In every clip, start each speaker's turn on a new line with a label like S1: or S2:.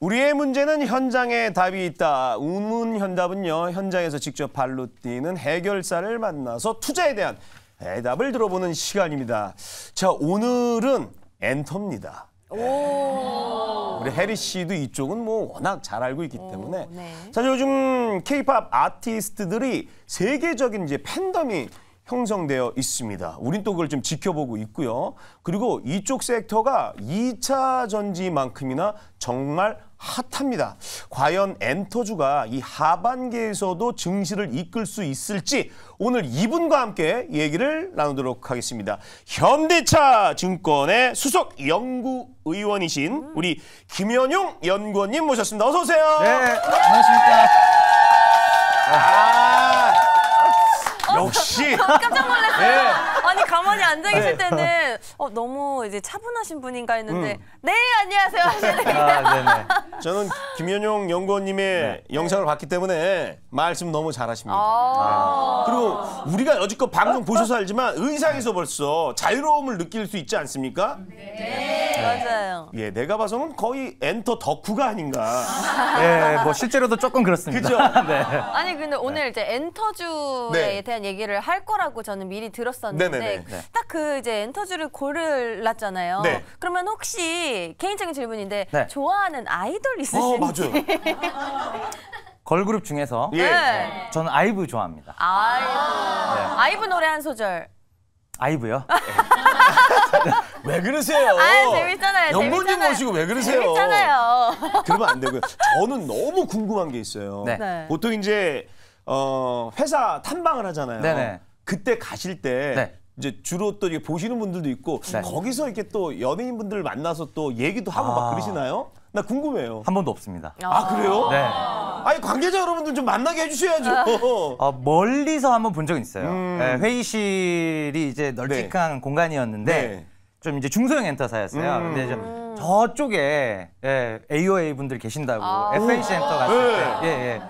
S1: 우리의 문제는 현장에 답이 있다. 우문현답은요, 현장에서 직접 발로 뛰는 해결사를 만나서 투자에 대한 해답을 들어보는 시간입니다. 자, 오늘은 엔터입니다. 우리 해리 씨도 이쪽은 뭐 워낙 잘 알고 있기 때문에. 사실 요즘 K-팝 아티스트들이 세계적인 이제 팬덤이 형성되어 있습니다. 우린 또 그걸 좀 지켜보고 있고요. 그리고 이쪽 섹터가 2차 전지만큼이나 정말 핫합니다. 과연 엔터주가 이 하반기에서도 증시를 이끌 수 있을지 오늘 이분과 함께 얘기를 나누도록 하겠습니다. 현대차 증권의 수석 연구의원이신 우리 김현용 연구원님 모셨습니다. 어서 오세요.
S2: 네, 안녕하십니까.
S1: 역시
S3: 깜짝 놀랐어요.
S1: 네.
S3: 아니 가만히 앉아 계실 때는 너무 이제 차분하신 분인가 했는데 네 안녕하세요 하시는
S2: 네네.
S1: 저는 김현용 연구원님의 영상을 봤기 때문에 말씀 너무 잘하십니다. 그리고 우리가 여지껏 방송 보셔서 알지만 의상에서 벌써 자유로움을 느낄 수 있지 않습니까?
S3: 네. 맞아요.
S1: 예, 내가 봐서는 거의 엔터 덕후가 아닌가.
S2: 예, 뭐 실제로도 조금 그렇습니다.
S1: 그죠?
S2: 네.
S3: 아니 근데 오늘 이제 엔터주에 대한 얘기를 할 거라고 저는 미리 들었었는데
S1: 네네네.
S3: 딱 그 이제 엔터주를 고르셨잖아요.
S1: 네.
S3: 그러면 혹시 개인적인 질문인데
S2: 네.
S3: 좋아하는 아이돌 있으신지?
S1: 맞아요.
S2: 걸그룹 중에서
S1: 예.
S3: 네.
S2: 저는 아이브 좋아합니다.
S3: 아이브 노래 한 소절.
S2: 아이브요?
S1: 왜 그러세요?
S3: 재밌잖아요.
S1: 연구원님
S3: 재밌잖아요.
S1: 모시고 왜 그러세요?
S3: 재밌잖아요.
S1: 그러면 안 되고요. 저는 너무 궁금한 게 있어요.
S2: 네.
S3: 네.
S1: 보통 이제 회사 탐방을 하잖아요.
S2: 네네.
S1: 그때 가실 때
S2: 네.
S1: 이제 주로 또 이렇게 보시는 분들도 있고
S2: 네.
S1: 거기서 이렇게 또 연예인분들 만나서 또 얘기도 하고 막 그러시나요? 나 궁금해요.
S2: 한 번도 없습니다.
S1: 아 그래요?
S2: 네.
S1: 아니 관계자 여러분들 좀 만나게 해주셔야죠.
S2: 멀리서 한번 본 적은 있어요. 네,
S1: 음.
S2: 회의실이 이제 널찍한 공간이었는데
S1: 네.
S2: 좀 이제 중소형 엔터사였어요. 근데 저쪽에 AOA 분들 계신다고 FH 엔터 갔을 때. 예.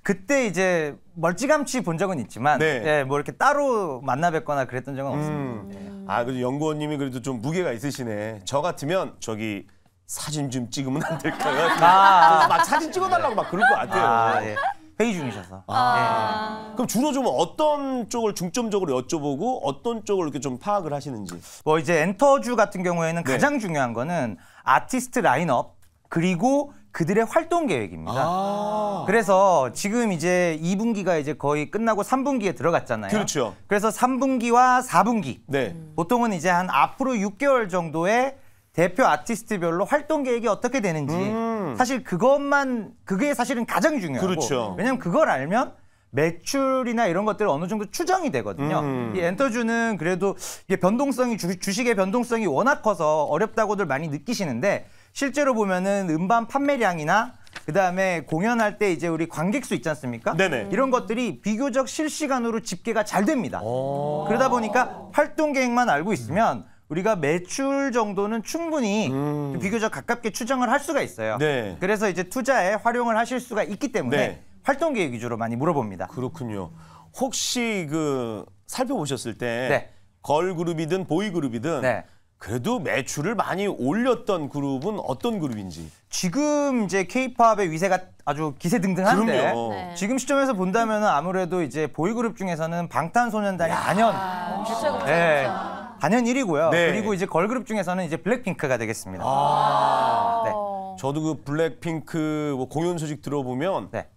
S2: 그때 이제 멀찌감치 본 적은 있지만
S1: 네.
S2: 뭐 이렇게 따로 만나 뵙거나 그랬던 적은 없습니다.
S1: 아 그래도 연구원님이 그래도 좀 무게가 있으시네. 저 같으면 저기 사진 좀 찍으면 안 될까요? 막 사진 찍어달라고 막 그럴 것 같아요.
S2: 예. 회의 중이셔서.
S1: 그럼 주로 좀 어떤 쪽을 중점적으로 여쭤보고 어떤 쪽을 이렇게 좀 파악을 하시는지.
S2: 뭐 이제 엔터주 같은 경우에는
S1: 네.
S2: 가장 중요한 거는 아티스트 라인업 그리고 그들의 활동 계획입니다. 그래서 지금 이제 2분기가 이제 거의 끝나고 3분기에 들어갔잖아요.
S1: 그렇죠.
S2: 그래서 3분기와 4분기
S1: 네.
S2: 보통은 이제 한 앞으로 6개월 정도의 대표 아티스트별로 활동 계획이 어떻게 되는지 사실 그게 사실은 가장 중요하고
S1: 그렇죠.
S2: 왜냐면 그걸 알면 매출이나 이런 것들이 어느 정도 추정이 되거든요. 이 엔터주는 그래도 이게 변동성이 주식의 변동성이 워낙 커서 어렵다고들 많이 느끼시는데 실제로 보면은 음반 판매량이나 그다음에 공연할 때 이제 우리 관객 수 있지 않습니까?
S1: 네네.
S2: 이런 것들이 비교적 실시간으로 집계가 잘 됩니다. 그러다 보니까 활동 계획만 알고 있으면 우리가 매출 정도는 충분히 비교적 가깝게 추정을 할 수가 있어요.
S1: 네.
S2: 그래서 이제 투자에 활용을 하실 수가 있기 때문에
S1: 네.
S2: 활동 계획 위주로 많이 물어봅니다.
S1: 그렇군요. 혹시 그 살펴보셨을 때
S2: 네.
S1: 걸그룹이든 보이그룹이든
S2: 네.
S1: 그래도 매출을 많이 올렸던 그룹은 어떤 그룹인지.
S2: 지금 이제 K-팝의 위세가 아주 기세등등한데
S1: 그럼요.
S3: 네.
S2: 지금 시점에서 본다면은 아무래도 이제 보이그룹 중에서는 방탄소년단이 단연 네, 단연 1위고요.
S1: 네.
S2: 그리고 이제 걸그룹 중에서는 이제 블랙핑크가 되겠습니다. 네.
S1: 저도 그 블랙핑크 뭐 공연 소식 들어보면
S2: 네.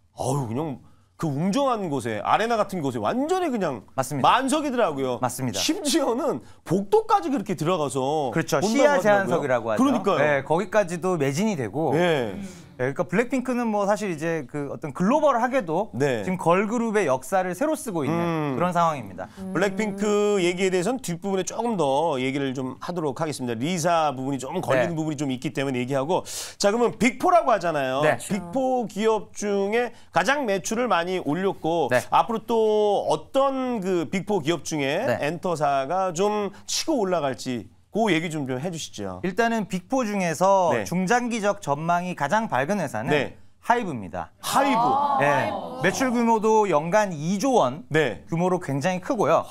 S1: 그냥 그 웅장한 곳에 아레나 같은 곳에 완전히 그냥
S2: 맞습니다.
S1: 만석이더라고요.
S2: 맞습니다.
S1: 심지어는 복도까지 그렇게 들어가서
S2: 그렇죠.
S1: 본다고
S2: 시야
S1: 하더라고요.
S2: 제한석이라고 하죠.
S1: 그러니까요.
S2: 네, 거기까지도 매진이 되고
S1: 네.
S2: 그러니까 블랙핑크는 뭐 사실 이제 그 어떤 글로벌하게도
S1: 네.
S2: 지금 걸그룹의 역사를 새로 쓰고 있는 그런 상황입니다.
S1: 블랙핑크 얘기에 대해서는 뒷부분에 조금 더 얘기를 좀 하도록 하겠습니다. 리사 부분이 좀 걸리는
S2: 네.
S1: 부분이 좀 있기 때문에 얘기하고. 자, 그러면 빅4라고 하잖아요.
S2: 네.
S1: 빅4 기업 중에 가장 매출을 많이 올렸고
S2: 네.
S1: 앞으로 또 어떤 그 빅4 기업 중에
S2: 네.
S1: 엔터사가 좀 치고 올라갈지 그 얘기 좀 해주시죠.
S2: 일단은 빅4 중에서
S1: 네.
S2: 중장기적 전망이 가장 밝은 회사는
S1: 네.
S2: 하이브입니다.
S1: 하이브.
S2: 네. 매출 규모도 연간 2조 원
S1: 네.
S2: 규모로 굉장히 크고요.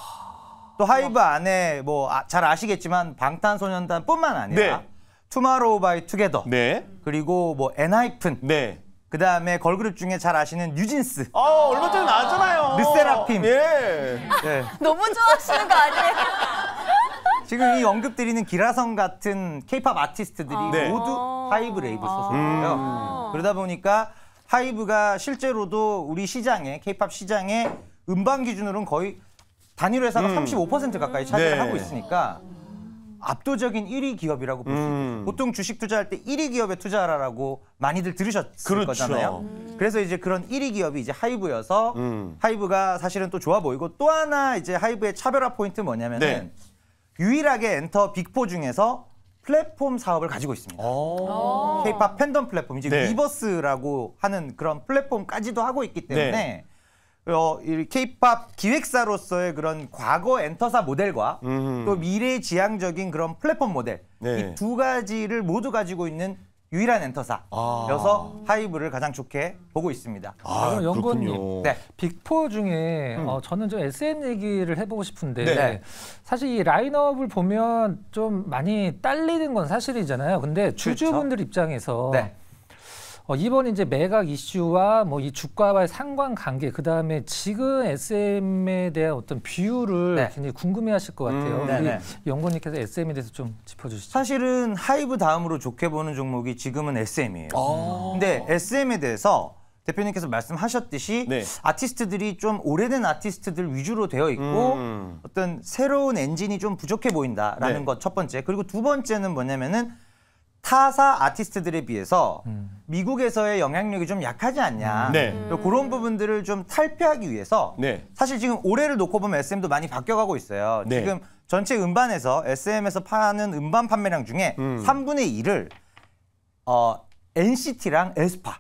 S2: 또 하이브 안에 뭐 잘 아시겠지만 방탄소년단뿐만 아니라
S1: 네.
S2: 투마로우 바이 투게더,
S1: 네.
S2: 그리고 뭐 엔하이픈,
S1: 네.
S2: 그다음에 걸그룹 중에 잘 아시는 뉴진스,
S1: 얼마 전에 나왔잖아요.
S2: 르세라핌.
S1: 예.
S2: 네.
S3: 너무 좋아하시는 거 아니에요?
S2: 지금 이 언급드리는 기라성 같은 케이팝 아티스트들이
S1: 네.
S2: 모두 하이브 레이블 소속이에요. 그러다 보니까 하이브가 실제로도 우리 시장에, 케이팝 시장에 음반 기준으로는 거의 단일 회사가 35% 가까이 차지를
S1: 네.
S2: 하고 있으니까 압도적인 1위 기업이라고 볼 수 있죠. 보통 주식 투자할 때 1위 기업에 투자하라고 많이들 들으셨을
S1: 그렇죠.
S2: 거잖아요. 그래서 이제 그런 1위 기업이 이제 하이브여서 하이브가 사실은 또 좋아 보이고, 또 하나 이제 하이브의 차별화 포인트 뭐냐면은
S1: 네.
S2: 유일하게 엔터 빅4 중에서 플랫폼 사업을 가지고 있습니다. K-팝 팬덤 플랫폼, 이제
S1: 네.
S2: 위버스라고 하는 그런 플랫폼까지도 하고 있기 때문에
S1: 네.
S2: 이 K-팝 기획사로서의 그런 과거 엔터사 모델과 또 미래지향적인 그런 플랫폼 모델,
S1: 네.
S2: 이 두 가지를 모두 가지고 있는 유일한 엔터사여서 하이브를 가장 좋게 보고 있습니다.
S4: 그럼 연구원님,
S1: 그렇군요.
S2: 네.
S4: 빅4 중에 저는 좀 SM 얘기를 해보고 싶은데
S2: 네.
S4: 사실 이 라인업을 보면 좀 많이 딸리는 건 사실이잖아요. 근데 주주분들 입장에서
S2: 네.
S4: 이번 이제 매각 이슈와 뭐 이 주가와의 상관관계, 그 다음에 지금 SM에 대한 어떤 비율을
S2: 네.
S4: 굉장히 궁금해하실 것 같아요.
S2: 네,
S4: 우리
S2: 네.
S4: 연구원님께서 SM에 대해서 좀 짚어주시죠.
S2: 사실은 하이브 다음으로 좋게 보는 종목이 지금은 SM이에요. 근데 SM에 대해서 대표님께서 말씀하셨듯이
S1: 네.
S2: 아티스트들이 좀 오래된 아티스트들 위주로 되어 있고 어떤 새로운 엔진이 좀 부족해 보인다라는
S1: 네.
S2: 것 첫 번째. 그리고 두 번째는 뭐냐면은 타사 아티스트들에 비해서 미국에서의 영향력이 좀 약하지 않냐.
S1: 네.
S2: 그런 부분들을 좀 탈피하기 위해서
S1: 네.
S2: 사실 지금 올해를 놓고 보면 SM도 많이 바뀌어가고 있어요.
S1: 네.
S2: 지금 전체 음반에서 SM에서 파는 음반 판매량 중에 3분의 1을 NCT랑 에스파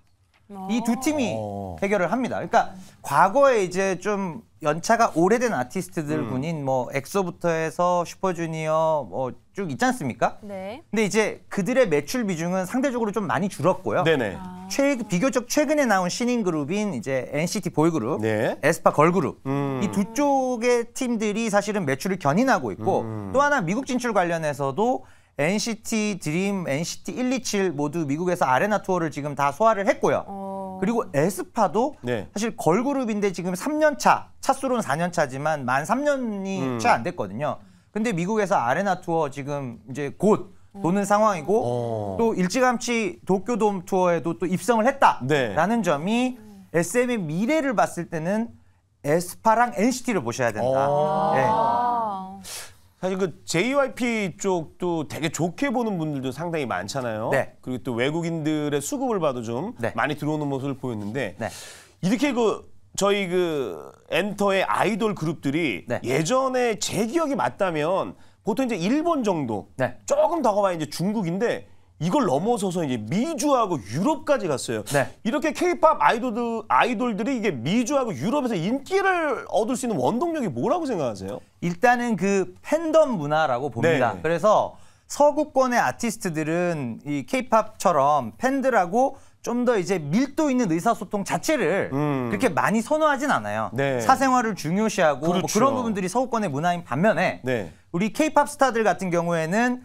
S2: 이 두 팀이 해결을 합니다. 그러니까 과거에 이제 좀 연차가 오래된 아티스트들 군인 뭐 엑소부터 해서 슈퍼주니어 뭐 쭉 있지 않습니까?
S3: 네.
S2: 근데 이제 그들의 매출 비중은 상대적으로 좀 많이 줄었고요.
S1: 네네.
S2: 비교적 최근에 나온 신인 그룹인 이제 NCT 보이그룹,
S1: 네.
S2: 에스파 걸그룹 이 두 쪽의 팀들이 사실은 매출을 견인하고 있고 또 하나 미국 진출 관련해서도 NCT 드림, NCT 127 모두 미국에서 아레나 투어를 지금 다 소화를 했고요. 그리고 에스파도
S1: 네.
S2: 사실 걸그룹인데 지금 3년 차, 차수로는 4년 차지만 만 3년이 채 안 됐거든요. 근데 미국에서 아레나 투어 지금 이제 곧 도는 상황이고 또 일찌감치 도쿄돔 투어에도 또 입성을 했다라는
S1: 네.
S2: 점이 SM의 미래를 봤을 때는 에스파랑 NCT를 보셔야 된다. 네.
S1: 사실 그 JYP 쪽도 되게 좋게 보는 분들도 상당히 많잖아요.
S2: 네.
S1: 그리고 또 외국인들의 수급을 봐도 좀
S2: 네.
S1: 많이 들어오는 모습을 보였는데
S2: 네.
S1: 이렇게 저희 엔터의 아이돌 그룹들이
S2: 네.
S1: 예전에 제 기억이 맞다면 보통 이제 일본 정도,
S2: 네.
S1: 조금 더 가봐야 이제 중국인데 이걸 넘어서서 이제 미주하고 유럽까지 갔어요.
S2: 네.
S1: 이렇게 K-팝 아이돌들이 이게 미주하고 유럽에서 인기를 얻을 수 있는 원동력이 뭐라고 생각하세요?
S2: 일단은 그 팬덤 문화라고 봅니다.
S1: 네.
S2: 그래서 서구권의 아티스트들은 이 케이팝처럼 팬들하고 좀 더 이제 밀도 있는 의사소통 자체를 그렇게 많이 선호하진 않아요.
S1: 네.
S2: 사생활을 중요시하고 뭐
S1: 그렇죠.
S2: 그런 부분들이 서구권의 문화인 반면에
S1: 네.
S2: 우리 케이팝 스타들 같은 경우에는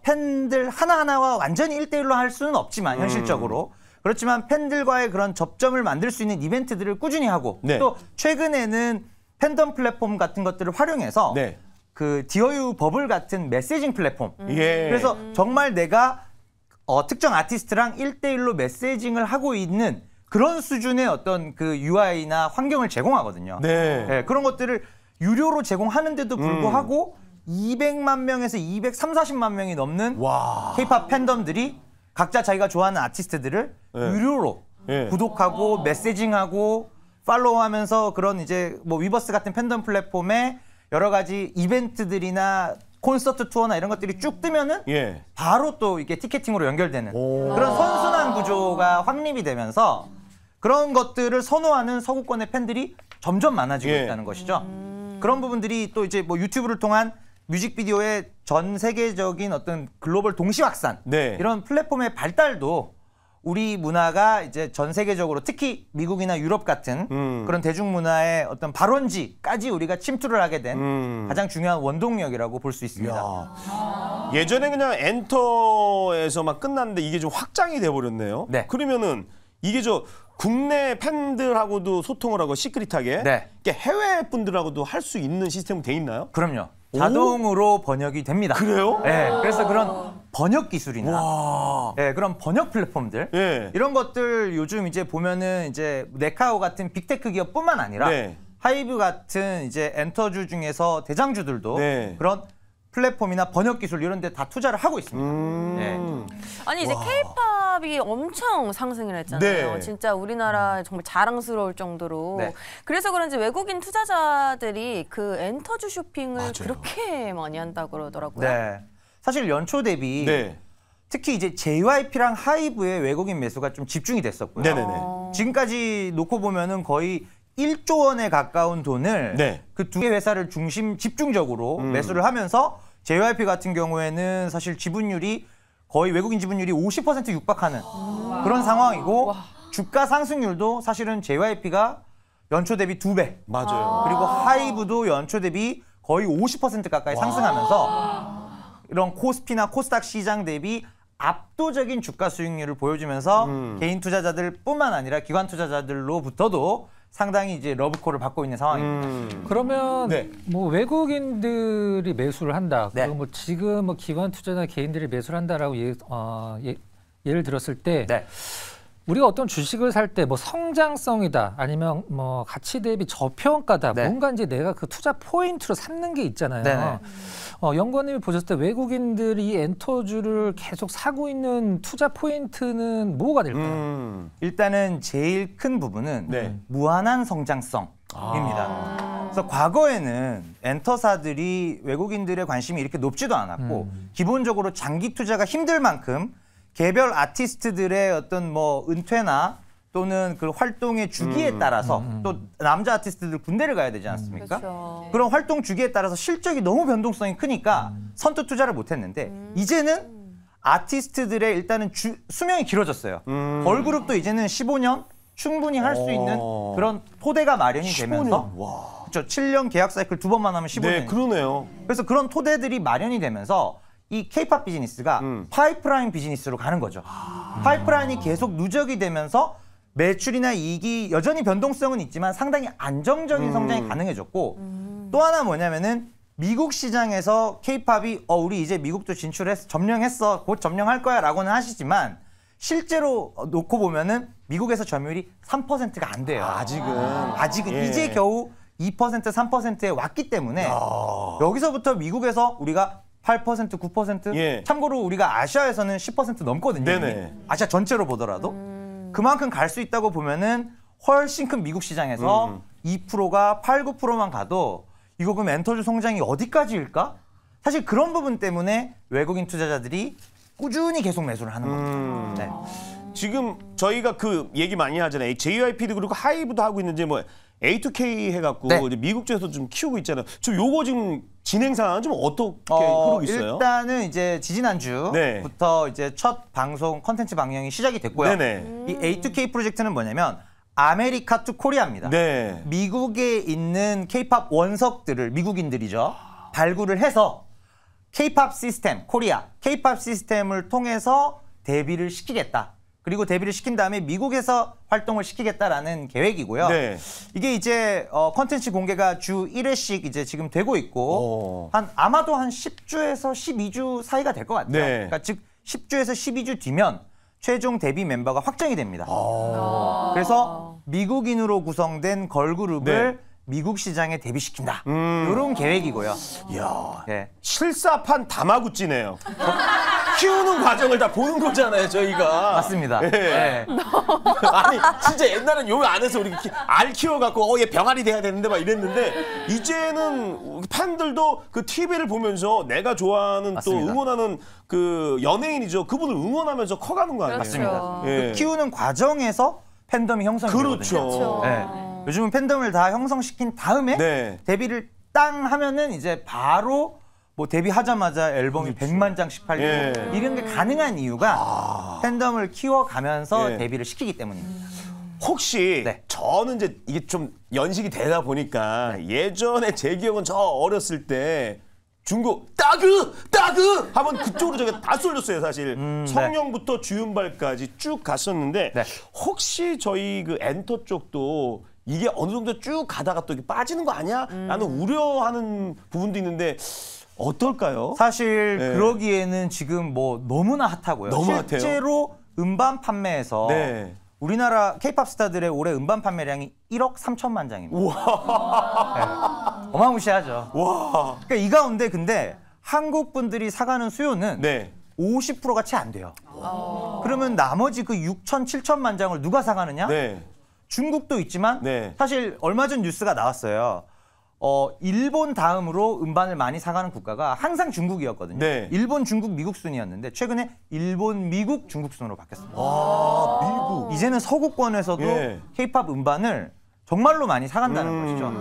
S2: 팬들 하나하나와 완전히 1대1로 할 수는 없지만 현실적으로 그렇지만 팬들과의 그런 접점을 만들 수 있는 이벤트들을 꾸준히 하고
S1: 네.
S2: 또 최근에는 팬덤 플랫폼 같은 것들을 활용해서
S1: 네.
S2: 그 디어유 버블 같은 메시징 플랫폼
S1: 예.
S2: 그래서 정말 내가 특정 아티스트랑 1대1로 메시징을 하고 있는 그런 수준의 어떤 그 UI나 환경을 제공하거든요.
S1: 네.
S2: 네, 그런 것들을 유료로 제공하는데도 불구하고 200만 명에서 240만 명이 넘는
S1: 와.
S2: K-팝 팬덤들이 각자 자기가 좋아하는 아티스트들을
S1: 네.
S2: 유료로
S1: 네.
S2: 구독하고 메시징하고 팔로우하면서 그런 이제 뭐 위버스 같은 팬덤 플랫폼에 여러 가지 이벤트들이나 콘서트 투어나 이런 것들이 쭉 뜨면은
S1: 예.
S2: 바로 또 이게 티켓팅으로 연결되는
S1: 오.
S2: 그런 선순환 구조가 확립이 되면서 그런 것들을 선호하는 서구권의 팬들이 점점 많아지고
S1: 예.
S2: 있다는 것이죠. 그런 부분들이 또 이제 뭐 유튜브를 통한 뮤직비디오의 전 세계적인 어떤 글로벌 동시 확산
S1: 네.
S2: 이런 플랫폼의 발달도 우리 문화가 이제 전 세계적으로 특히 미국이나 유럽 같은 그런 대중문화의 어떤 발원지까지 우리가 침투를 하게 된 가장 중요한 원동력이라고 볼 수 있습니다.
S1: 야. 예전에 그냥 엔터에서만 끝났는데 이게 좀 확장이 돼 버렸네요.
S2: 네.
S1: 그러면은 이게 국내 팬들하고도 소통을 하고 시크릿하게
S2: 네.
S1: 해외 분들하고도 할 수 있는 시스템이 돼 있나요?
S2: 그럼요. 자동으로 번역이 됩니다.
S1: 그래요?
S2: 네. 그래서 그런 번역 기술이나 네, 그런 번역 플랫폼들
S1: 네.
S2: 이런 것들 요즘 이제 보면은 이제 네카오 같은 빅테크 기업뿐만 아니라
S1: 네.
S2: 하이브 같은 이제 엔터주 중에서 대장주들도
S1: 네.
S2: 그런 플랫폼이나 번역 기술 이런 데 다 투자를 하고 있습니다. 네.
S3: 아니 이제 케이팝이 엄청 상승을 했잖아요.
S1: 네.
S3: 진짜 우리나라 정말 자랑스러울 정도로.
S2: 네.
S3: 그래서 그런지 외국인 투자자들이 그 엔터주 쇼핑을
S1: 맞아요.
S3: 그렇게 많이 한다고 그러더라고요.
S2: 네. 사실 연초 대비
S1: 네.
S2: 특히 이제 JYP랑 하이브의 외국인 매수가 좀 집중이 됐었고요.
S1: 네네네.
S2: 지금까지 놓고 보면은 거의 1조 원에 가까운 돈을
S1: 네.
S2: 그 두 개 회사를 집중적으로 매수를 하면서 JYP 같은 경우에는 사실 지분율이 거의 외국인 지분율이 50% 육박하는 그런 상황이고 주가 상승률도 사실은 JYP가 연초 대비 2배
S1: 맞아요.
S2: 그리고 하이브도 연초 대비 거의 50% 가까이 상승하면서 이런 코스피나 코스닥 시장 대비 압도적인 주가 수익률을 보여주면서 개인 투자자들뿐만 아니라 기관 투자자들로부터도 상당히 이제 러브콜을 받고 있는 상황입니다.
S4: 그러면
S1: 네.
S4: 뭐 외국인들이 매수를 한다.
S2: 네.
S4: 그리고 뭐 지금 뭐 기관 투자자 개인들이 매수를 한다라고 예를 들었을 때
S2: 네.
S4: 우리가 어떤 주식을 살 때 뭐 성장성이다 아니면 뭐 가치 대비 저평가다
S2: 네.
S4: 뭔가 이제 내가 그 투자 포인트로 삼는 게 있잖아요.
S2: 네네.
S4: 연구원님이 보셨을 때 외국인들이 이 엔터주를 계속 사고 있는 투자 포인트는 뭐가 될까요?
S2: 일단은 제일 큰 부분은
S1: 네.
S2: 무한한 성장성입니다. 그래서 과거에는 엔터사들이 외국인들의 관심이 이렇게 높지도 않았고 기본적으로 장기 투자가 힘들 만큼 개별 아티스트들의 어떤 뭐 은퇴나 또는 그 활동의 주기에 따라서 또 남자 아티스트들 군대를 가야 되지 않습니까?
S3: 그렇죠.
S2: 그런 활동 주기에 따라서 실적이 너무 변동성이 크니까 선뜻 투자를 못 했는데 이제는 아티스트들의 일단은 수명이 길어졌어요. 걸그룹도 이제는 15년 충분히 할 수 있는 그런 토대가 마련이 되면서
S1: 15년. 와.
S2: 그렇죠. 7년 계약 사이클 2번만 하면 15년.
S1: 네, 그러네요.
S2: 그래서 그런 토대들이 마련이 되면서 이 K-팝 비즈니스가 파이프라인 비즈니스로 가는 거죠. 파이프라인이 계속 누적이 되면서 매출이나 이익이 여전히 변동성은 있지만 상당히 안정적인 성장이 가능해졌고 또 하나 뭐냐면은 미국 시장에서 K-팝이 우리 이제 미국도 진출해서 점령했어. 곧 점령할 거야 라고는 하시지만 실제로 놓고 보면은 미국에서 점유율이 3%가 안 돼요. 아직은
S1: 예.
S2: 이제 겨우 2% 3%에 왔기 때문에 여기서부터 미국에서 우리가 8% 9%
S1: 예.
S2: 참고로 우리가 아시아에서는 10% 넘거든요.
S1: 네네.
S2: 아시아 전체로 보더라도 그만큼 갈 수 있다고 보면은 훨씬 큰 미국 시장에서 2%가 8, 9%만 가도 이거 그럼 엔터주 성장이 어디까지일까? 사실 그런 부분 때문에 외국인 투자자들이 꾸준히 계속 매수를 하는 겁니다. 네.
S1: 지금 저희가 그 얘기 많이 하잖아요. JYP도 그리고 하이브도 하고 있는데 뭐 A2K 해갖고
S2: 네.
S1: 이제 미국 쪽에서 좀 키우고 있잖아요. 좀 요거 지금 진행 상황은 좀 어떻게 흐르고 있어요?
S2: 일단은 이제 지지난주부터
S1: 네.
S2: 이제 첫 방송 컨텐츠 방영이 시작이 됐고요.
S1: 네네.
S2: 이 A2K 프로젝트는 뭐냐면 아메리카 투 코리아입니다.
S1: 네.
S2: 미국에 있는 K-팝 원석들을 미국인들이죠. 발굴을 해서 K-팝 시스템, 코리아 K-팝 시스템을 통해서 데뷔를 시키겠다. 그리고 데뷔를 시킨 다음에 미국에서 활동을 시키겠다라는 계획이고요.
S1: 네.
S2: 이게 이제 컨텐츠 공개가 주 1회씩 이제 지금 되고 있고 아마도 한 10주에서 12주 사이가 될 것 같아요.
S1: 네.
S2: 그러니까 즉 10주에서 12주 뒤면 최종 데뷔 멤버가 확정이 됩니다. 그래서 미국인으로 구성된 걸그룹을
S1: 네.
S2: 미국 시장에 데뷔시킨다. 이런 계획이고요.
S1: 이야.
S2: 네.
S1: 실사판 다마구찌네요. 키우는 과정을 다 보는 거잖아요, 저희가.
S2: 맞습니다.
S1: 네.
S2: 네.
S1: 아니, 진짜 옛날엔 요 안에서 우리 알 키워갖고, 얘 병아리 돼야 되는데 막 이랬는데, 이제는 팬들도 그 TV를 보면서 내가 좋아하는
S2: 맞습니다.
S1: 또 응원하는 그 연예인이죠. 그분을 응원하면서 커가는 거 아니에요?
S3: 맞습니다.
S1: 예.
S2: 그 키우는 과정에서 팬덤이 형성이
S1: 그렇죠.
S2: 되거든요. 네. 요즘은 팬덤을 다 형성시킨 다음에
S1: 네.
S2: 데뷔를 땅 하면은 이제 바로 뭐 데뷔하자마자 앨범이 100만 장씩 팔리고
S1: 예.
S2: 이런 게 가능한 이유가 팬덤을 키워가면서
S1: 예.
S2: 데뷔를 시키기 때문입니다.
S1: 혹시
S2: 네.
S1: 저는 이제 이게 좀 연식이 되다 보니까 예전에 제 기억은 저 어렸을 때 중국 따그 하면 그쪽으로 저게 다 쏠렸어요 사실. 성령부터 주윤발까지 쭉 갔었는데
S2: 네.
S1: 혹시 저희 그 엔터 쪽도 이게 어느 정도 쭉 가다가 또 이게 빠지는 거 아니야?라는 우려하는 부분도 있는데 어떨까요?
S2: 사실
S1: 네.
S2: 그러기에는 지금 뭐 너무나 핫하고요.
S1: 너무 핫해요.
S2: 실제로 음반 판매에서
S1: 네.
S2: 우리나라 K-팝 스타들의 올해 음반 판매량이 1억 3천만 장입니다. 네. 어마무시하죠.
S1: 와.
S2: 그러니까 이 가운데 근데 한국 분들이 사가는 수요는
S1: 네.
S2: 50%가 채 안 돼요. 그러면 나머지 그 6천, 7천만 장을 누가 사가느냐?
S1: 네.
S2: 중국도 있지만
S1: 네.
S2: 사실 얼마 전 뉴스가 나왔어요. 일본 다음으로 음반을 많이 사가는 국가가 항상 중국이었거든요.
S1: 네.
S2: 일본, 중국, 미국 순이었는데 최근에 일본, 미국, 중국 순으로 바뀌었습니다.
S1: 아, 미국.
S2: 이제는 서구권에서도
S1: 예.
S2: K-팝 음반을 정말로 많이 사간다는 것이죠.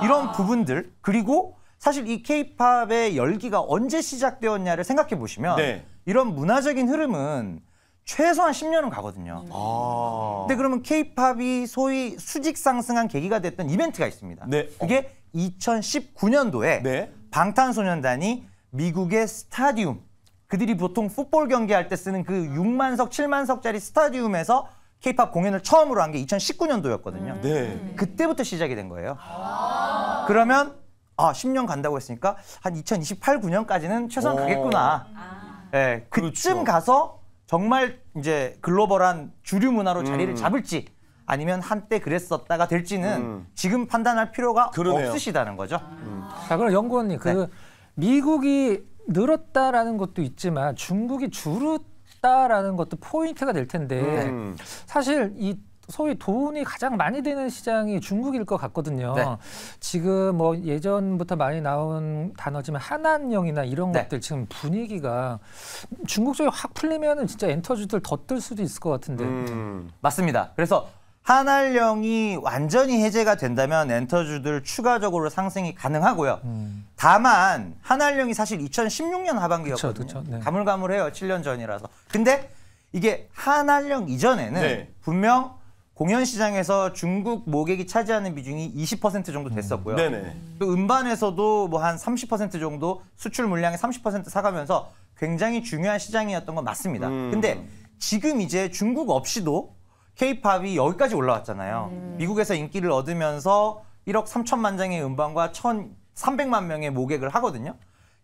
S2: 이런 부분들 그리고 사실 이 K-팝의 열기가 언제 시작되었냐를 생각해 보시면
S1: 네.
S2: 이런 문화적인 흐름은 최소한 10년은 가거든요.
S1: 아.
S2: 근데 그러면 K-팝이 소위 수직 상승한 계기가 됐던 이벤트가 있습니다.
S1: 네.
S2: 그게 2019년도에
S1: 네.
S2: 방탄소년단이 미국의 스타디움, 그들이 보통 풋볼 경기할 때 쓰는 그 6만석, 7만석짜리 스타디움에서 K-팝 공연을 처음으로 한 게 2019년도였거든요.
S1: 네.
S2: 그때부터 시작이 된 거예요. 그러면 10년 간다고 했으니까 한 2028, 9년까지는 최소한 가겠구나. 네, 그쯤
S1: 그렇죠.
S2: 가서 정말 이제 글로벌한 주류 문화로 자리를 잡을지 아니면 한때 그랬었다가 될지는 지금 판단할 필요가
S1: 그러네요.
S2: 없으시다는 거죠.
S4: 자, 그럼 연구원님, 그 미국이 늘었다라는 것도 있지만 중국이 줄었다라는 것도 포인트가 될 텐데 사실 이 소위 돈이 가장 많이 되는 시장이 중국일 것 같거든요.
S2: 네.
S4: 지금 뭐 예전부터 많이 나온 단어지만 한한령이나 이런
S2: 네.
S4: 것들 지금 분위기가 중국 쪽에 확 풀리면은 진짜 엔터주들 더 뜰 수도 있을 것 같은데.
S2: 맞습니다. 그래서 한알령이 완전히 해제가 된다면 엔터주들 추가적으로 상승이 가능하고요. 다만 한알령이 사실 2016년 하반기였거든요.
S4: 그쵸, 네.
S2: 가물가물해요. 7년 전이라서. 근데 이게 한알령 이전에는
S1: 네.
S2: 분명 공연 시장에서 중국 모객이 차지하는 비중이 20% 정도 됐었고요.
S1: 네네.
S2: 또 음반에서도 뭐 한 30% 정도 수출 물량의 30% 사가면서 굉장히 중요한 시장이었던 건 맞습니다. 근데 지금 이제 중국 없이도 K-팝이 여기까지 올라왔잖아요. 미국에서 인기를 얻으면서 1억 3천만 장의 음반과 1,300만 명의 모객을 하거든요.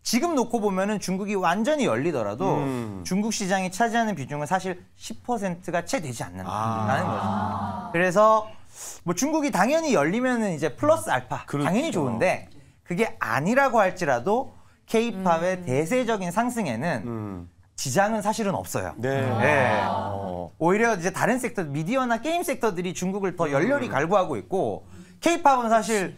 S2: 지금 놓고 보면은 중국이 완전히 열리더라도 중국 시장이 차지하는 비중은 사실 10%가 채 되지 않는다는 거죠. 그래서 뭐 중국이 당연히 열리면은 이제 플러스 알파
S1: 그렇죠.
S2: 당연히 좋은데 그게 아니라고 할지라도 K-팝의 대세적인 상승에는 지장은 사실은 없어요.
S1: 네.
S2: 네. 오히려 이제 다른 섹터, 미디어나 게임 섹터들이 중국을 더 열렬히 갈구하고 있고 K-팝은 사실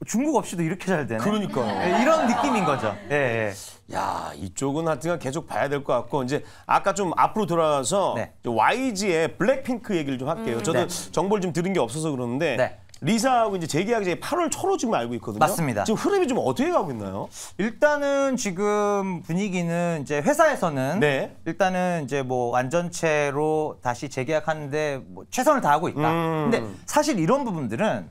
S2: 중국 없이도 이렇게 잘 되네.
S1: 그러니까요.
S2: 네, 이런 느낌인 거죠. 예.
S1: 야, 이쪽은 하여튼 계속 봐야 될 것 같고 이제 아까 좀 앞으로 돌아가서
S2: 네.
S1: YG의 블랙핑크 얘기를 좀 할게요. 저도
S2: 네.
S1: 정보를 좀 들은 게 없어서 그러는데
S2: 네.
S1: 리사하고 이제 재계약이 8월 초로 지금 알고 있거든요.
S2: 맞습니다.
S1: 지금 흐름이 좀 어떻게 가고 있나요?
S2: 일단은 지금 분위기는 이제 회사에서는
S1: 네.
S2: 일단은 이제 뭐 완전체로 다시 재계약하는데 뭐 최선을 다하고 있다. 근데 사실 이런 부분들은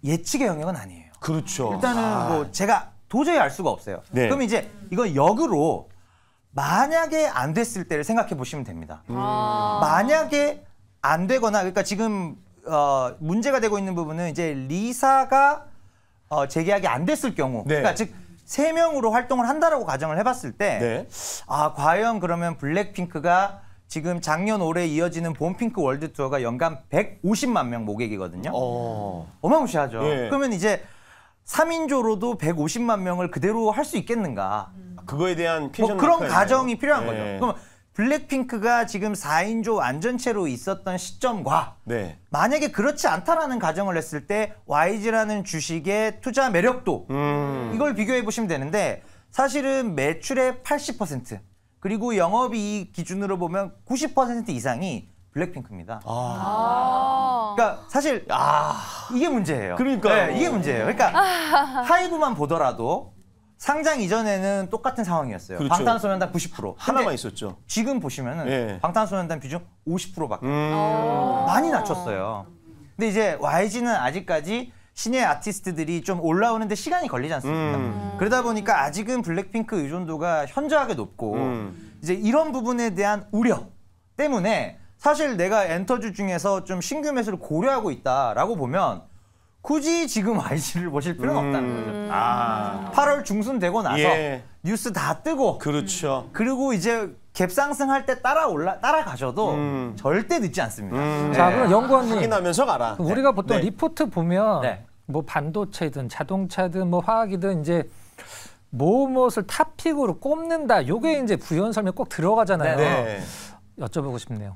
S2: 예측의 영역은 아니에요.
S1: 그렇죠.
S2: 일단은 뭐 제가 도저히 알 수가 없어요.
S1: 네.
S2: 그럼 이제 이건 역으로 만약에 안 됐을 때를 생각해 보시면 됩니다. 만약에 안 되거나 그러니까 지금 문제가 되고 있는 부분은 이제 리사가 재계약이 안 됐을 경우
S1: 네.
S2: 그러니까 즉 3명으로 활동을 한다라고 가정을 해봤을 때
S1: 네.
S2: 과연 그러면 블랙핑크가 지금 작년 올해 이어지는 봄핑크 월드 투어가 연간 150만 명 모객이거든요. 어마무시하죠.
S1: 예.
S2: 그러면 이제 3인조로도 150만 명을 그대로 할 수 있겠는가?
S1: 그거에 대한
S2: 뭐
S1: 펜션
S2: 그런
S1: 낙하였네요.
S2: 가정이 필요한
S1: 네.
S2: 거죠. 그럼 블랙핑크가 지금 4인조 완전체로 있었던 시점과
S1: 네.
S2: 만약에 그렇지 않다라는 가정을 했을 때 YG라는 주식의 투자 매력도 이걸 비교해 보시면 되는데 사실은 매출의 80% 그리고 영업이익 기준으로 보면 90% 이상이 블랙핑크입니다. 그러니까 사실 이게 문제예요.
S1: 그러니까요.
S2: 네, 이게 문제예요. 그러니까 하이브만 보더라도 상장 이전에는 똑같은 상황이었어요.
S1: 그렇죠.
S2: 방탄소년단 90%.
S1: 하나만
S2: 근데
S1: 있었죠.
S2: 지금 보시면은
S1: 예.
S2: 방탄소년단 비중 50%밖에 많이 낮췄어요. 근데 이제 YG는 아직까지 신예 아티스트들이 좀 올라오는데 시간이 걸리지 않습니까? 그러다 보니까 아직은 블랙핑크 의존도가 현저하게 높고 이제 이런 부분에 대한 우려 때문에 사실 내가 엔터주 중에서 좀 신규 매수를 고려하고 있다라고 보면 굳이 지금 YG를 보실 필요는 없다는 거죠. 8월 중순 되고 나서
S1: 예.
S2: 뉴스 다 뜨고
S1: 그렇죠.
S2: 그리고 이제 갭 상승할 때 따라가셔도 절대 늦지 않습니다.
S4: 자, 그럼 연구원님
S1: 확인하면서 가라.
S4: 우리가 보통
S1: 네.
S4: 리포트 보면
S2: 네.
S4: 뭐 반도체든 자동차든 뭐 화학이든 이제 무엇을 탑픽으로 꼽는다. 요게 이제 부연 설명 꼭 들어가잖아요.
S1: 네.
S4: 여쭤보고 싶네요.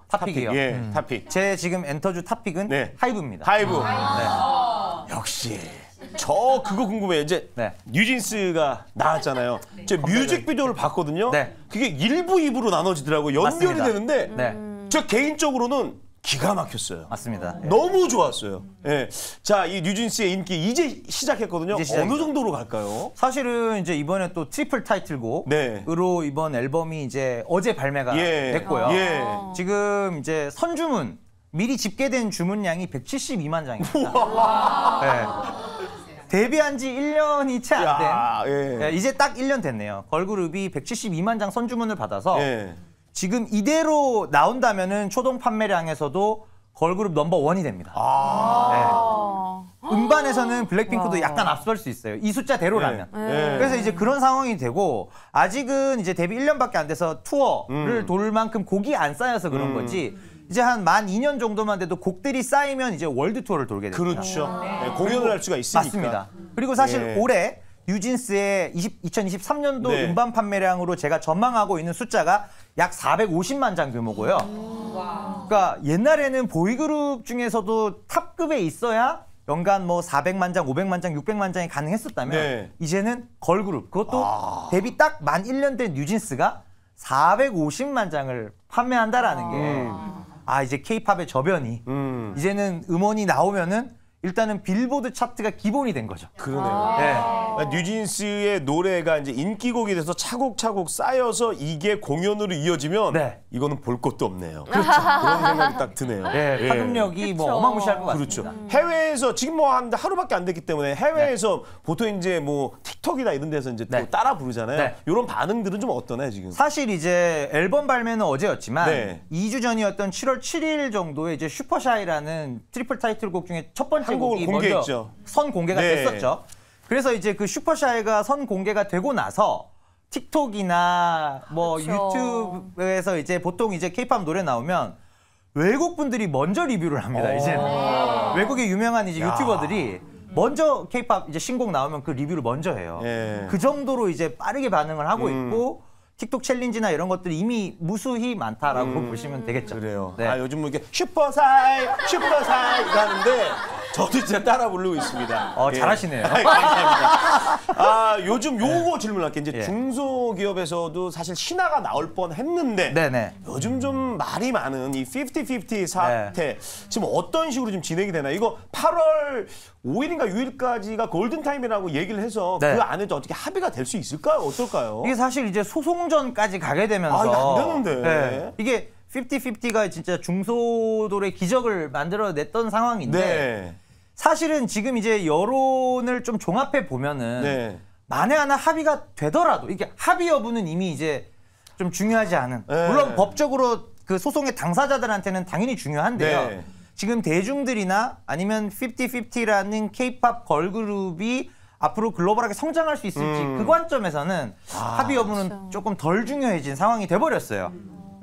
S2: 탑픽이요.
S1: 예, 탑픽.
S2: 제 지금 엔터주 탑픽은
S1: 네.
S2: 하이브입니다.
S1: 하이브. 역시. 저 그거 궁금해요. 이제
S2: 네.
S1: 뉴진스가 나왔잖아요. 제 뮤직비디오를 봤거든요.
S2: 네.
S1: 그게 1부, 2부로 나눠지더라고요. 연결이
S2: 맞습니다.
S1: 되는데
S2: 네,
S1: 저 개인적으로는 기가 막혔어요.
S2: 맞습니다.
S1: 너무 좋았어요. 예. 자, 이 뉴진스의 인기 이제 시작했거든요.
S2: 이제 시작이죠.
S1: 어느 정도로 갈까요?
S2: 사실은 이제 이번에 또 트리플 타이틀곡으로
S1: 네.
S2: 이번 앨범이 이제 어제 발매가
S1: 예.
S2: 됐고요.
S1: 예.
S2: 지금 이제 선주문 미리 집계된 주문량이 172만 장입니다. 네. 데뷔한 지 1년이 채 안
S1: 야,
S2: 된.
S1: 예.
S2: 이제 딱 1년 됐네요. 걸그룹이 172만 장 선주문을 받아서
S1: 예.
S2: 지금 이대로 나온다면은 초동 판매량에서도 걸그룹 넘버 원이 됩니다. 네. 음반에서는 블랙핑크도 약간 앞설 수 있어요. 이 숫자대로라면.
S1: 예.
S2: 그래서 이제 그런 상황이 되고 아직은 이제 데뷔 1년밖에 안 돼서 투어를 돌 만큼 곡이 안 쌓여서 그런 거지. 이제 한 만 2년 정도만 돼도 곡들이 쌓이면 이제 월드 투어를 돌게 됩니다.
S1: 그렇죠. 예, 공연을 할 수가 있으니까.
S2: 맞습니다. 그리고 사실
S1: 예.
S2: 올해 뉴진스의 2023년도
S1: 네.
S2: 음반 판매량으로 제가 전망하고 있는 숫자가 약 450만 장 규모고요. 그러니까 옛날에는 보이그룹 중에서도 탑급에 있어야 연간 뭐 400만 장, 500만 장, 600만 장이 가능했었다면
S1: 네.
S2: 이제는 걸그룹, 그것도 데뷔 딱 만 1년 된 뉴진스가 450만 장을 판매한다라는 게 이제 케이팝의 저변이 이제는 음원이 나오면은 일단은 빌보드 차트가 기본이 된 거죠.
S1: 그러네요.
S2: 네.
S1: 뉴진스의 노래가 이제 인기곡이 돼서 차곡차곡 쌓여서 이게 공연으로 이어지면
S2: 네.
S1: 이거는 볼 것도 없네요. 그렇죠. 그런 생각이 딱 드네요.
S2: 네,
S1: 예.
S2: 파급력이 뭐
S3: 그쵸.
S2: 어마무시할 것
S1: 그렇죠.
S2: 같습니다.
S1: 해외에서 지금 뭐 한 하루밖에 안 됐기 때문에 해외에서 보통 이제 뭐 틱톡이나 이런 데서 이제 또
S2: 네.
S1: 따라 부르잖아요.
S2: 네.
S1: 이런 반응들은 좀 어떠나요 지금?
S2: 사실 이제 앨범 발매는 어제였지만
S1: 네.
S2: 2주 전이었던 7월 7일 정도에 이제 슈퍼샤이라는 트리플 타이틀곡 중에 첫 번째
S1: 한 곡을
S2: 곡이
S1: 공개했죠.
S2: 먼저 선 공개가
S1: 네.
S2: 됐었죠. 그래서 이제 그 슈퍼샤이가 선 공개가 되고 나서 틱톡이나 뭐
S3: 그렇죠.
S2: 유튜브에서 이제 보통 이제 케이팝 노래 나오면 외국 분들이 먼저 리뷰를 합니다. 이제는 외국의 유명한 이제 유튜버들이 먼저 케이팝 이제 신곡 나오면 그 리뷰를 먼저 해요.
S1: 예.
S2: 그 정도로 이제 빠르게 반응을 하고 있고 틱톡 챌린지나 이런 것들이 이미 무수히 많다라고 보시면 되겠죠.
S1: 그래요.
S2: 네.
S1: 아 요즘 뭐 이렇게 슈퍼사이 이거 하는데 저도 진짜 따라 부르고 있습니다.
S2: 잘하시네요.
S1: 감사합니다. 아 요즘 요거 질문할게. 이제
S2: 예.
S1: 중소기업에서도 사실 신화가 나올 뻔했는데
S2: 네네.
S1: 요즘 좀 말이 많은 이 50-50 사태 지금 어떤 식으로 좀 진행이 되나? 이거 8월 5일인가 6일까지가 골든 타임이라고 얘기를 해서
S2: 네.
S1: 그 안에도 어떻게 합의가 될 수 있을까요? 어떨까요?
S2: 이게 사실 이제 소송전까지 가게 되면서
S1: 이게 안 되는데.
S2: 네. 이게 50-50가 진짜 중소돌의 기적을 만들어냈던 상황인데
S1: 네.
S2: 사실은 지금 이제 여론을 좀 종합해 보면은
S1: 네.
S2: 만에 하나 합의가 되더라도 이게 합의 여부는 이미 이제 좀 중요하지 않은
S1: 네.
S2: 물론 법적으로 그 소송의 당사자들한테는 당연히 중요한데요.
S1: 네.
S2: 지금 대중들이나 아니면 50-50라는 케이팝 걸그룹이 앞으로 글로벌하게 성장할 수 있을지 그 관점에서는 합의 여부는 조금 덜 중요해진 상황이 돼버렸어요.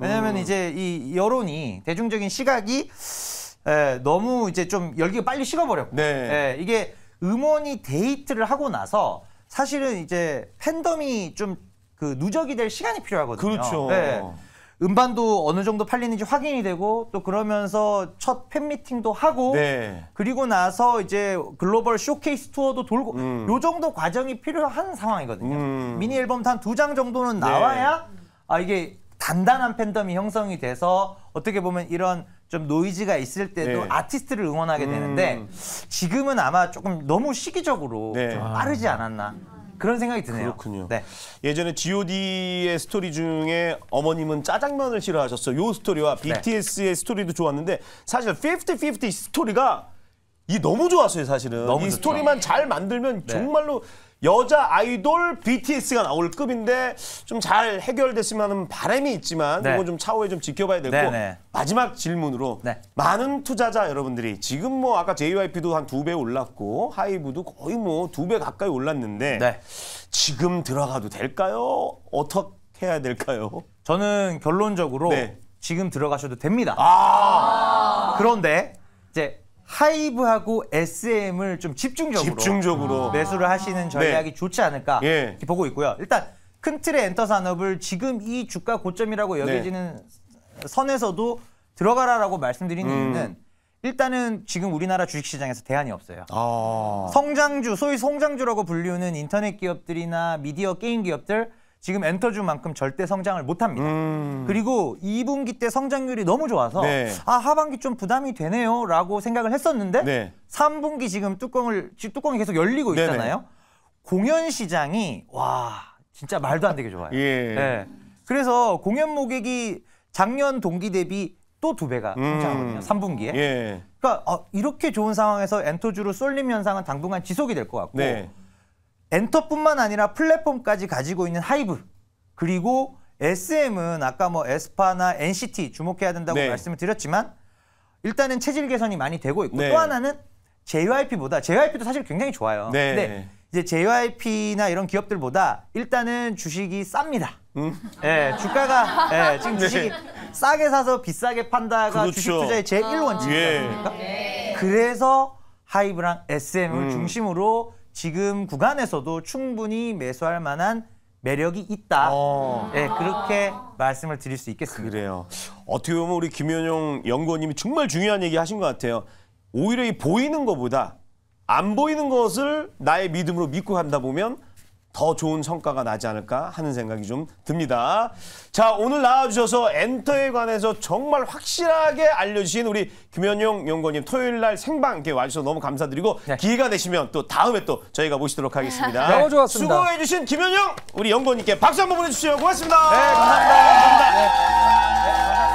S2: 왜냐하면 이제 이 여론이 대중적인 시각이 너무 이제 좀 열기가 빨리 식어버렸고
S1: 네.
S2: 이게 음원이 데이트를 하고 나서 사실은 이제 팬덤이 좀 그 누적이 될 시간이 필요하거든요.
S1: 그렇죠.
S2: 음반도 어느 정도 팔리는지 확인이 되고 또 그러면서 첫 팬미팅도 하고
S1: 네.
S2: 그리고 나서 이제 글로벌 쇼케이스 투어도 돌고 요 정도 과정이 필요한 상황이거든요. 미니 앨범 한 2장 정도는 나와야 이게 단단한 팬덤이 형성이 돼서 어떻게 보면 이런 좀 노이즈가 있을 때도
S1: 네.
S2: 아티스트를 응원하게 되는데 지금은 아마 조금 너무 시기적으로
S1: 네.
S2: 좀 빠르지 않았나 그런 생각이 드네요.
S1: 그렇군요.
S2: 네.
S1: 예전에 G.O.D의 스토리 중에 어머님은 짜장면을 싫어하셨어요. 요 스토리와 BTS의 스토리도 좋았는데 사실 50-50 스토리가 이게 너무 좋았어요, 사실은.
S2: 너무
S1: 이
S2: 좋죠.
S1: 스토리만 잘 만들면
S2: 네.
S1: 정말로 여자 아이돌 BTS가 나올 급인데 좀 잘 해결됐으면 하는 바람이 있지만
S2: 네.
S1: 이거 좀 차후에 좀 지켜봐야 될 거고
S2: 네.
S1: 마지막 질문으로
S2: 네.
S1: 많은 투자자 여러분들이 지금 뭐 아까 JYP도 한 2배 올랐고 하이브도 거의 뭐 2배 가까이 올랐는데
S2: 네.
S1: 지금 들어가도 될까요? 어떻게 해야 될까요?
S2: 저는 결론적으로
S1: 네.
S2: 지금 들어가셔도 됩니다.
S1: 아,
S2: 그런데 이제 하이브하고 SM을 좀
S1: 집중적으로.
S2: 매수를 하시는 전략이 좋지 않을까
S1: 예.
S2: 이렇게 보고 있고요. 일단 큰 틀의 엔터 산업을 지금 이 주가 고점이라고 여겨지는 선에서도 들어가라라고 말씀드리는 이유는 일단은 지금 우리나라 주식시장에서 대안이 없어요.
S1: 아.
S2: 성장주, 소위 성장주라고 불리우는 인터넷 기업들이나 미디어 게임 기업들 지금 엔터주만큼 절대 성장을 못합니다. 그리고 2분기 때 성장률이 너무 좋아서
S1: 네.
S2: 아 하반기 좀 부담이 되네요 라고 생각을 했었는데
S1: 네.
S2: 3분기 지금 뚜껑이 계속 열리고
S1: 네네.
S2: 있잖아요. 공연 시장이 와 진짜 말도 안 되게 좋아요.
S1: 예.
S2: 네. 그래서 공연 모객이 작년 동기 대비 또 2배가 성장하거든요. 3분기에.
S1: 예.
S2: 그러니까 이렇게 좋은 상황에서 엔터주로 쏠림 현상은 당분간 지속이 될 것 같고
S1: 네.
S2: 엔터뿐만 아니라 플랫폼까지 가지고 있는 하이브 그리고 SM은 아까 뭐 에스파나 NCT 주목해야 된다고
S1: 네.
S2: 말씀을 드렸지만 일단은 체질 개선이 많이 되고 있고
S1: 네.
S2: 또 하나는 JYP도 사실 굉장히 좋아요.
S1: 네.
S2: 근데 이제 JYP나 이런 기업들보다 일단은 주식이 쌉니다. 예, 주가가 예, 지금 주식이 싸게 사서 비싸게 판다가
S1: 그렇죠.
S2: 주식 투자의 제1원칙이지
S1: 예.
S2: 않습니까? 그래서 하이브랑 SM을 중심으로 지금 구간에서도 충분히 매수할 만한 매력이 있다. 예, 그렇게 말씀을 드릴 수 있겠습니다.
S1: 그래요. 어떻게 보면 우리 김현용 연구원님이 정말 중요한 얘기 하신 것 같아요. 오히려 이 보이는 것보다 안 보이는 것을 나의 믿음으로 믿고 간다 보면 더 좋은 성과가 나지 않을까 하는 생각이 좀 듭니다. 자, 오늘 나와주셔서 엔터에 관해서 정말 확실하게 알려주신 우리 김현용 연구원님 토요일 날 생방 이렇게 와주셔서 너무 감사드리고
S2: 네.
S1: 기회가 되시면 또 다음에 또 저희가 모시도록 하겠습니다.
S4: 너무 좋았습니다.
S1: 수고해주신 김현용 우리 연구원님께 박수 한번 보내주십시오. 고맙습니다.
S2: 네, 감사합니다. 감사합니다. 네, 감사합니다.